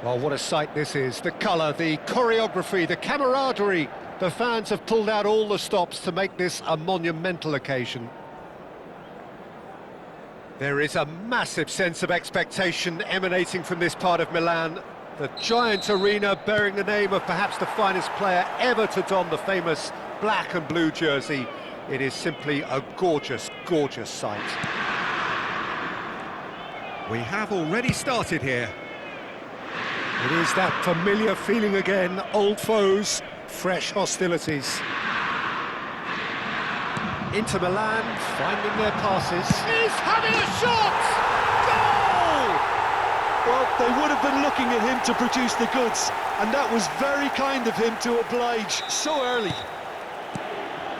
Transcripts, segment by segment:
Well, what a sight this is. The colour, the choreography, the camaraderie. The fans have pulled out all the stops to make this a monumental occasion. There is a massive sense of expectation emanating from this part of Milan. The giant arena bearing the name of perhaps the finest player ever to don the famous black and blue jersey. It is simply a gorgeous, gorgeous sight. We have already started here. It is that familiar feeling again, old foes, fresh hostilities. Inter Milan finding their passes. He's having a shot! Goal! Well, they would have been looking at him to produce the goods, and that was very kind of him to oblige so early.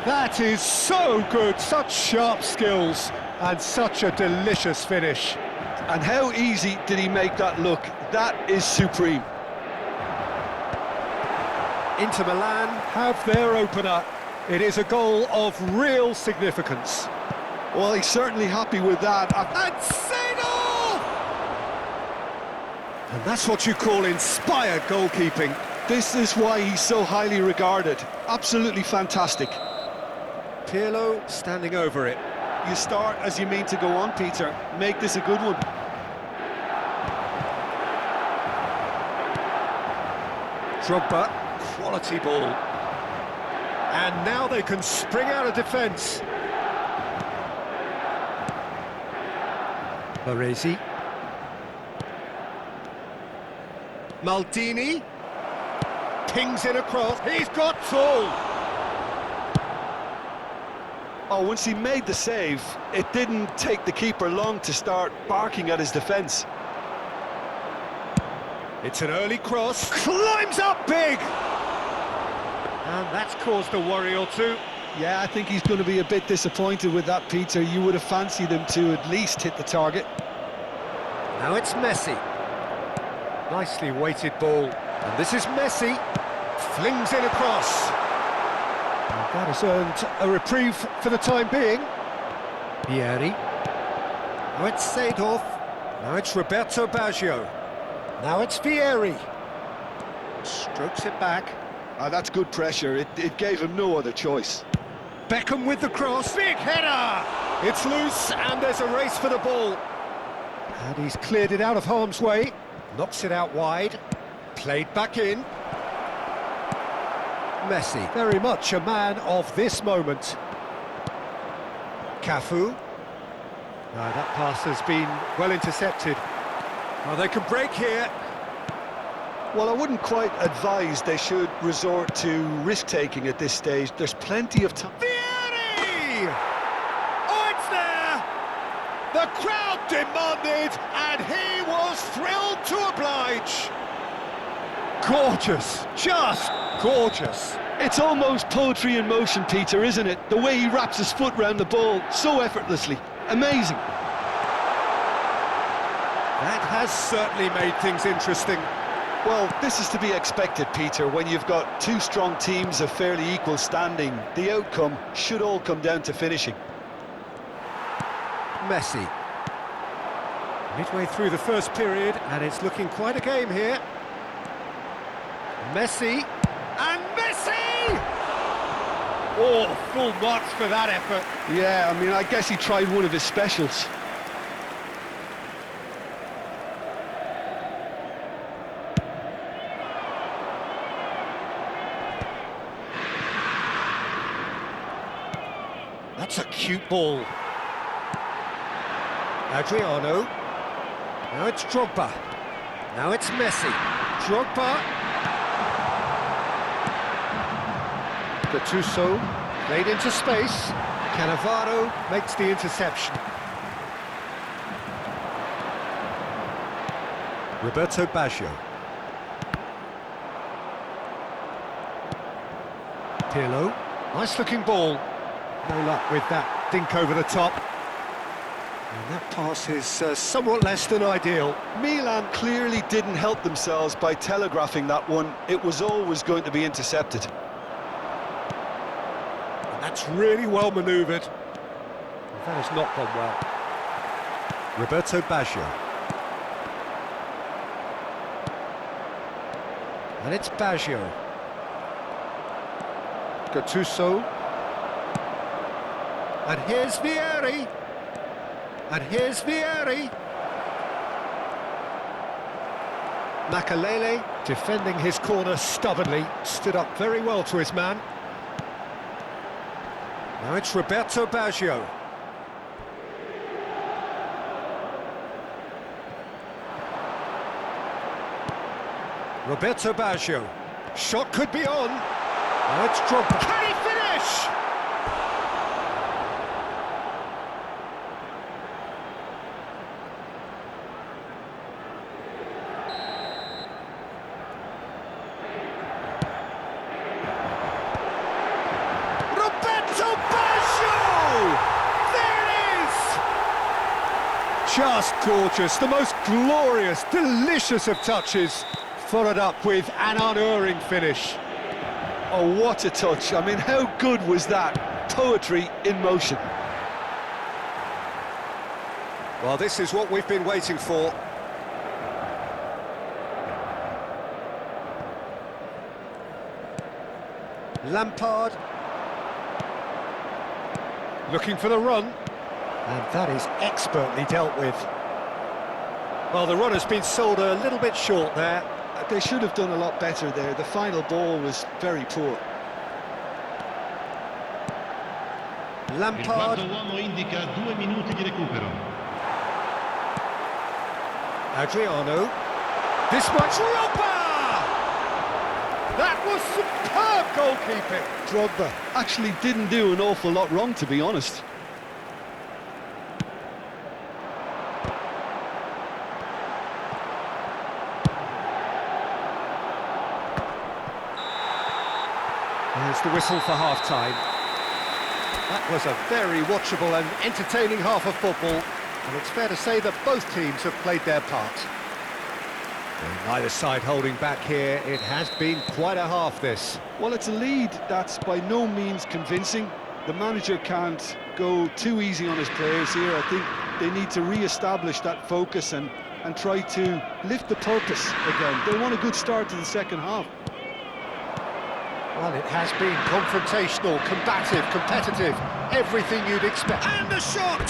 That is so good, such sharp skills, and such a delicious finish. And how easy did he make that look? That is supreme. Inter Milan have their opener. It is a goal of real significance. Well, he's certainly happy with that. And Seedorf! And that's what you call inspired goalkeeping. This is why he's so highly regarded. Absolutely fantastic. Pirlo standing over it. You start as you mean to go on, Peter. Make this a good one. Drogba, quality ball. And now they can spring out of defence. Baresi. Maldini. Pings in across. He's got full. Oh, once he made the save, it didn't take the keeper long to start barking at his defence. It's an early cross. Climbs up big! And that's caused a worry or two. Yeah, I think he's going to be a bit disappointed with that, Peter. You would have fancied him to at least hit the target. Now it's Messi. Nicely weighted ball. And this is Messi. Flings in across. And that has earned a reprieve for the time being. Vieri. Now it's Seedorf. Now it's Roberto Baggio. Now it's Vieri. Strokes it back. That's good pressure. It gave him no other choice. Beckham with the cross. Big header! It's loose and there's a race for the ball. And he's cleared it out of harm's way. Knocks it out wide. Played back in. Messi, very much a man of this moment. Cafu. Now that pass has been well intercepted. Well, they can break here. Well, I wouldn't quite advise they should resort to risk-taking at this stage. There's plenty of time. Vieri! Oh, it's there! The crowd demanded, and he was thrilled to oblige. Gorgeous, just gorgeous. It's almost poetry in motion, Peter, isn't it? The way he wraps his foot round the ball so effortlessly. Amazing. That has certainly made things interesting. Well, this is to be expected, Peter. When you've got two strong teams of fairly equal standing, the outcome should all come down to finishing. Messi. Midway through the first period, and it's looking quite a game here. Messi, and Messi! Oh, full marks for that effort. Yeah, I mean, I guess he tried one of his specials. That's a cute ball. Adriano. Now it's Drogba. Now it's Messi. Drogba. Gattuso played into space. Cannavaro makes the interception. Roberto Baggio. Pirlo. Nice looking ball. No luck with that dink over the top. And that pass is somewhat less than ideal. Milan clearly didn't help themselves by telegraphing that one. It was always going to be intercepted. And that's really well manoeuvred. That has not gone well. Roberto Baggio. And it's Baggio. Gattuso. And here's Vieri. And here's Vieri. Makalele, defending his corner stubbornly, stood up very well to his man. Now it's Roberto Baggio. Roberto Baggio. Shot could be on. Now it's Drogba. Can he finish? Roberto Baggio! There it is! Just gorgeous, the most glorious, delicious of touches. Followed up with an unerring finish. Oh, what a touch. I mean, how good was that? Poetry in motion. Well, this is what we've been waiting for. Lampard. Looking for the run. And that is expertly dealt with. Well, the run has been sold a little bit short there. They should have done a lot better there. The final ball was very poor. Lampard. Il quarto uomo indica 2 minuti di recupero. Adriano. This much Drogba! That was superb goalkeeping. Drogba actually didn't do an awful lot wrong, to be honest. There's the whistle for half-time. That was a very watchable and entertaining half of football, and it's fair to say that both teams have played their part. And neither side holding back here. It has been quite a half, this. Well, it's a lead that's by no means convincing. The manager can't go too easy on his players here. I think they need to re-establish that focus and try to lift the purpose again. They want a good start to the second half. Well, it has been confrontational, combative, competitive, everything you'd expect. And the shot!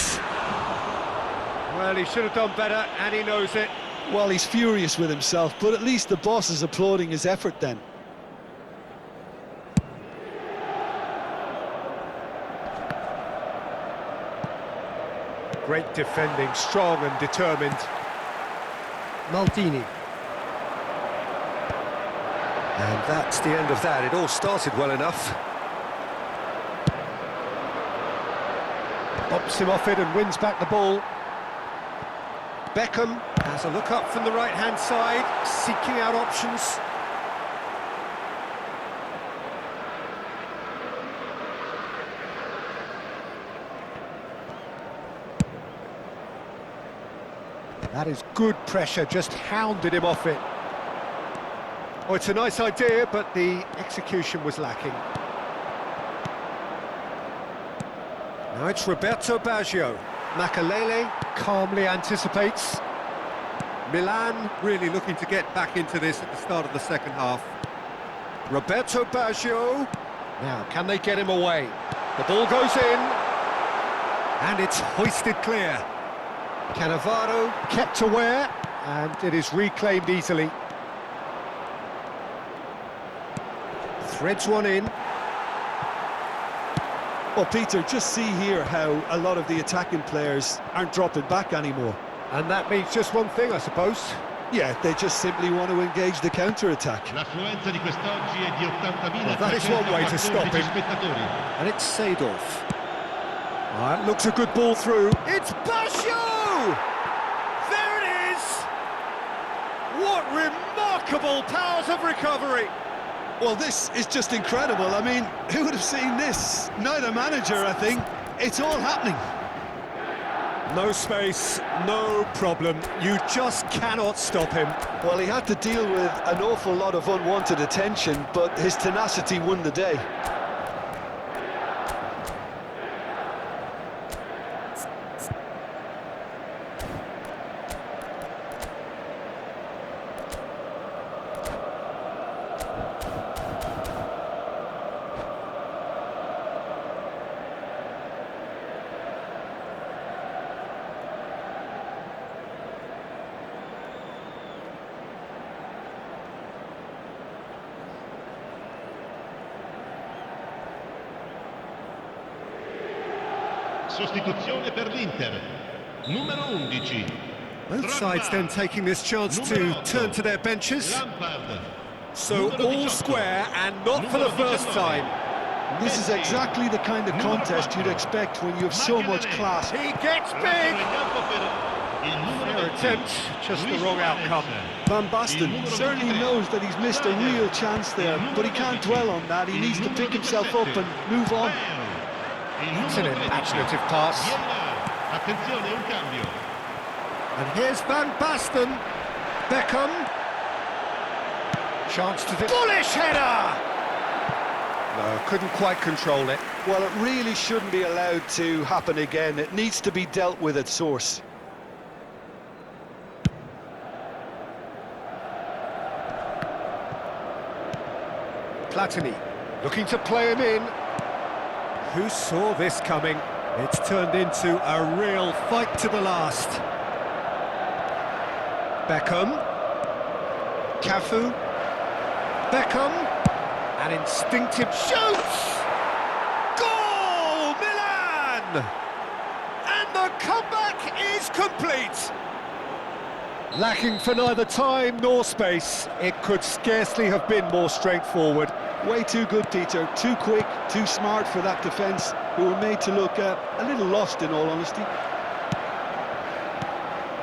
Well, he should have done better, and he knows it. Well, he's furious with himself, but at least the boss is applauding his effort then. Great defending, strong and determined. Maldini. And that's the end of that. It all started well enough. Bumps him off it and wins back the ball. Beckham has a look up from the right-hand side, seeking out options. That is good pressure, just hounded him off it. Oh, it's a nice idea, but the execution was lacking. Now it's Roberto Baggio. Makalele calmly anticipates. Milan really looking to get back into this at the start of the second half. Roberto Baggio. Now, can they get him away? The ball goes in. And it's hoisted clear. Cannavaro kept aware, and it is reclaimed easily. Threads one in. Well, Peter, just see here how a lot of the attacking players aren't dropping back anymore. And that means just one thing, I suppose. Yeah, they just simply want to engage the counter-attack. L'affluenza di quest'oggi è di 80.000. Well, that is one way to stop him. Spettatori. And it's Seedorf. That looks a good ball through. It's Baggio! There it is! What remarkable powers of recovery! Well, this is just incredible. I mean, who would have seen this? Neither manager, I think. It's all happening. No space, no problem. You just cannot stop him. Well, he had to deal with an awful lot of unwanted attention, but his tenacity won the day. Sostituzione per l'Inter. Numero 11. Both sides then taking this chance to turn to their benches. Lampard. So all square and not for the first time. This is exactly the kind of contest you'd expect when you have so much class. He gets big! Fair attempt, just the wrong outcome. Van Basten certainly knows that he's missed a real chance there, but he can't dwell on that. He needs to pick himself up and move on. It's an imaginative pass. Attenzione, un cambio. And here's Van Basten. Beckham. Chance to... Bullish header! No, couldn't quite control it. Well, it really shouldn't be allowed to happen again. It needs to be dealt with at source. Platini looking to play him in. Who saw this coming? It's turned into a real fight to the last. Beckham. Cafu. Beckham. An instinctive shoots! Goal! Milan! And the comeback is complete! Lacking for neither time nor space, it could scarcely have been more straightforward. Way too good, Peter. Too quick, too smart for that defence, who were made to look a little lost, in all honesty.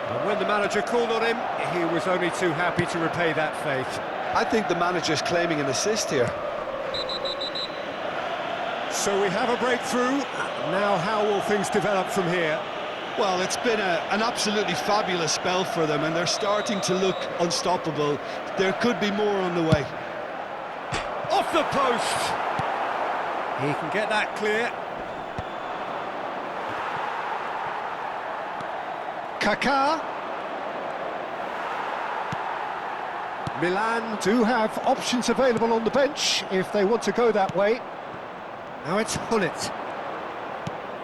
And when the manager called on him, he was only too happy to repay that faith. I think the manager's claiming an assist here. So we have a breakthrough. Now how will things develop from here? Well, it's been an absolutely fabulous spell for them, and they're starting to look unstoppable. There could be more on the way. Off the post! He can get that clear. Kaká. Milan do have options available on the bench if they want to go that way. Now it's Hullet.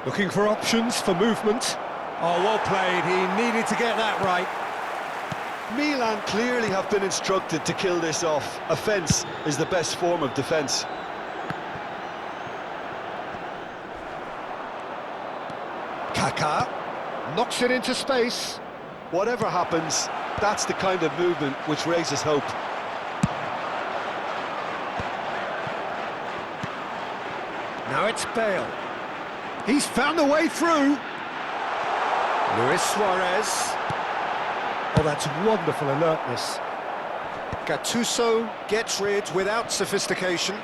Looking for options for movement. Oh, well played. He needed to get that right. Milan clearly have been instructed to kill this off. Offence is the best form of defence. Kaká knocks it into space. Whatever happens, that's the kind of movement which raises hope. Now it's Bale. He's found a way through. Luis Suarez. Oh, that's wonderful alertness. Gattuso gets rid without sophistication.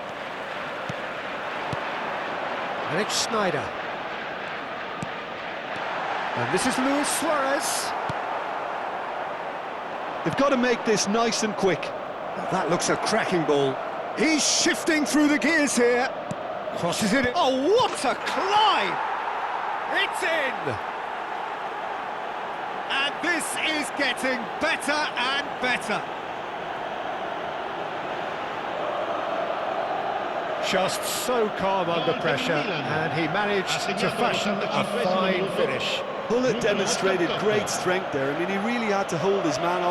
And it's Sneijder. And this is Luis Suarez. They've got to make this nice and quick. Now that looks a cracking ball. He's shifting through the gears here. Crosses it in. Oh, what a climb! It's in! And this is getting better and better. Just so calm under pressure, and he managed to fashion a fine finish. Hullet demonstrated great strength there. I mean, he really had to hold his man off.